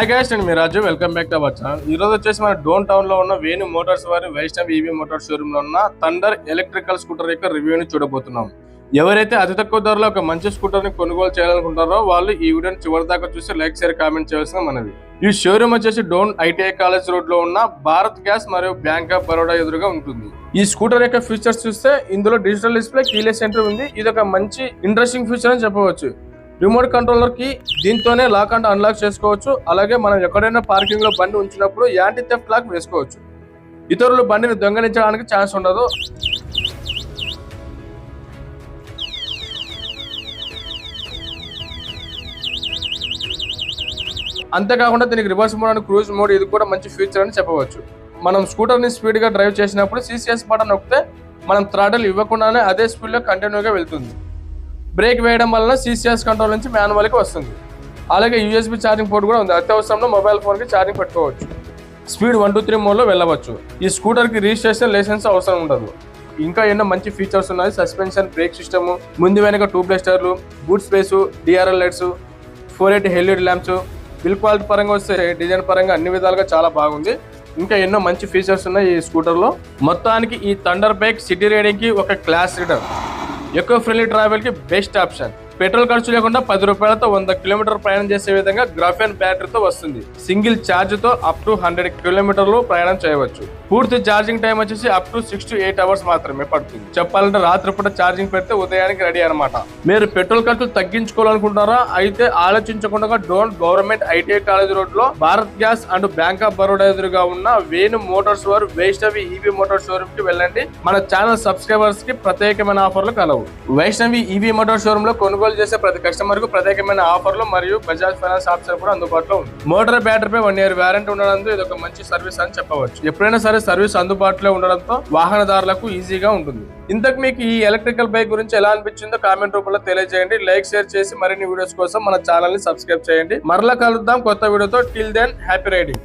Hi guys, నేను మీ Raju. Welcome back to our channel. ఈ రోజు వచ్చేసి మన డోన్ టౌన్ లో ఉన్న వేణు మోటార్స్ వారి వైష్ణవ్ ఈవీ మోటార్ షోరూమ్ లో ఉన్న థండర్ ఎలక్ట్రికల్ స్కూటర్ యొక్క రివ్యూని చూడబోతున్నాం. ఎవరైతే అతి తక్కువ ధరలో ఒక మంచి స్కూటర్ ని కొనుగోలు చేయాలనుకుంటారో వాళ్ళు ఈ వీడియోని చివరి దాకా చూసి లైక్ షేర్ కామెంట్ చేయాల్సిన మనవి. ఈ షోరూమ్ వచ్చేసి డోన్ ఐటీఐ కాలేజ్ రోడ్ లో ఉన్న భారత్ గ్యాస్ మరియు బ్యాంక్ ఆఫ్ బరోడా ఎదురుగా ఉంటుంది. ఈ స్కూటర్ యొక్క ఫీచర్స్ చూస్తే ఇందులో డిజిటల్ డిస్ప్లే, కీలెస్ ఎంట్రీ ఉంది. ఇది ఒక మంచి ఇంట్రెస్టింగ్ ఫీచర్ అని చెప్పవచ్చు. రిమోట్ కంట్రోలర్ కి దీంతోనే లాక్ అండ్ అన్లాక్ చేసుకోవచ్చు. అలాగే మనం ఎక్కడైనా పార్కింగ్ లో బండి ఉంచినప్పుడు యాంటీ థెఫ్ట్ లాక్ వేసుకోవచ్చు. ఇతరులు బండిని దొంగలించడానికి ఛాన్స్ ఉండదు. అంతేకాకుండా దీనికి reverse mode and cruise mode, ఇది కూడా మంచి ఫీచర్ అని చెప్పవచ్చు. మనం స్కూటర్ ని స్పీడ్ గా డ్రైవ్ చేసినప్పుడు CCS బటన్ నొక్కితే మనం థ్రాటిల్ ఇవ్వకుండానే అదే స్పీడ్ లో కంటిన్యూగా వెళ్తుంది. బ్రేక్ వేయడం వల్ల CCS కంట్రోల్ నుంచి మాన్యువల్ కి వస్తుంది. అలాగే USB ఛార్జింగ్ పోర్ట్ కూడా ఉంది. అత్యవసరంలో మొబైల్ ఫోన్ కి ఛార్జింగ్ పెట్టుకోవచ్చు. స్పీడ్ 1 to 3 మోడ్ లో వెళ్ళవచ్చు. ఈ స్కూటర్ కి రిజిస్ట్రేషన్ లైసెన్స్ అవసరం ఉండదు. ఇంకా ఎన్నో మంచి ఫీచర్స్ ఉన్నాయి. సస్పెన్షన్, బ్రేక్ సిస్టమ్, ముందు వెనక ట్యూబ్లెస్ టైర్లు, boot space, DRL lights, 480 LED lamps, bill quality పరంగా వస్తే డిజైన్ పరంగా అన్ని విధాలుగా చాలా బాగుంది. ఇంకా ఎన్నో మంచి ఫీచర్స్ ఉన్నాయి ఈ స్కూటర్ లో. మొత్తానికి ఈ థండర్ బైక్ సిటీ రైడింగ్ కి ఒక class leader. Eco friendly travel కి బెస్ట్ ఆప్షన్. పెట్రోల్ ఖర్చు లేకుండా 10 రూపాయలతో 100 కిలోమీటర్ ప్రయాణం చేసే విధంగా గ్రాఫెన్ బ్యాటరీతో వస్తుంది. సింగిల్ ఛార్జ్ తో అప్ టు 100 కిలోమీటర్లు ప్రయాణం చేయవచ్చు. పూర్తి ఛార్జింగ్ టైం వచ్చేసి అప్ టు 6 to 8 అవర్స్ మాత్రమే పడుతుంది. చెప్పాలంటే రాత్రిపూట ఛార్జింగ్ పెడితే ఉదయానికి రెడీ అనమాట. మీరు పెట్రోల్ ఖర్చులు తగ్గించుకోవాలనుకుంటారా? అయితే ఆలోచించకుండా Dhone government ITI college road లో Bharat gas and bank of Baroda ఎదురుగా ఉన్న వేణు మోటార్స్ వారు వైష్ణవి ఈవీ మోటార్ షోరూమ్ కి వెళ్ళండి. మన ఛానల్ సబ్స్క్రైబర్స్ కి ప్రత్యేకమైన ఆఫర్లు కలవు. వైష్ణవి ఈవీ మోటార్ షోరూమ్ లో కొనుగోలు చేసే ప్రతి కస్టమర్ కు ప్రత్యేకమైన ఆఫర్లు మరియు బజాజ్ ఫైనాన్స్ ఆప్షన్ కూడా అందుబాటులో ఉంది. మోటార్ బ్యాటరీపై 1 year వారంటీ ఉండడంతో ఇది ఒక మంచి సర్వీస్ అని చెప్పవచ్చు. ఎప్పుడైనా సరే సర్వీస్ అందుబాటులో ఉండడంతో వాహనదారులకు ఈజీగా ఉంటుంది. ఇంతకు మీకు ఈ ఎలక్ట్రికల్ బైక్ గురించి ఎలా అనిపించిందో కామెంట్ రూపంలో తెలియజేయండి. లైక్, షేర్ చేసి మరిన్ని వీడియోస్ కోసం మన ఛానల్ ని సబ్స్క్రైబ్ చేయండి. మరలా కలుద్దాం కొత్త వీడియోతో. Till then happy riding.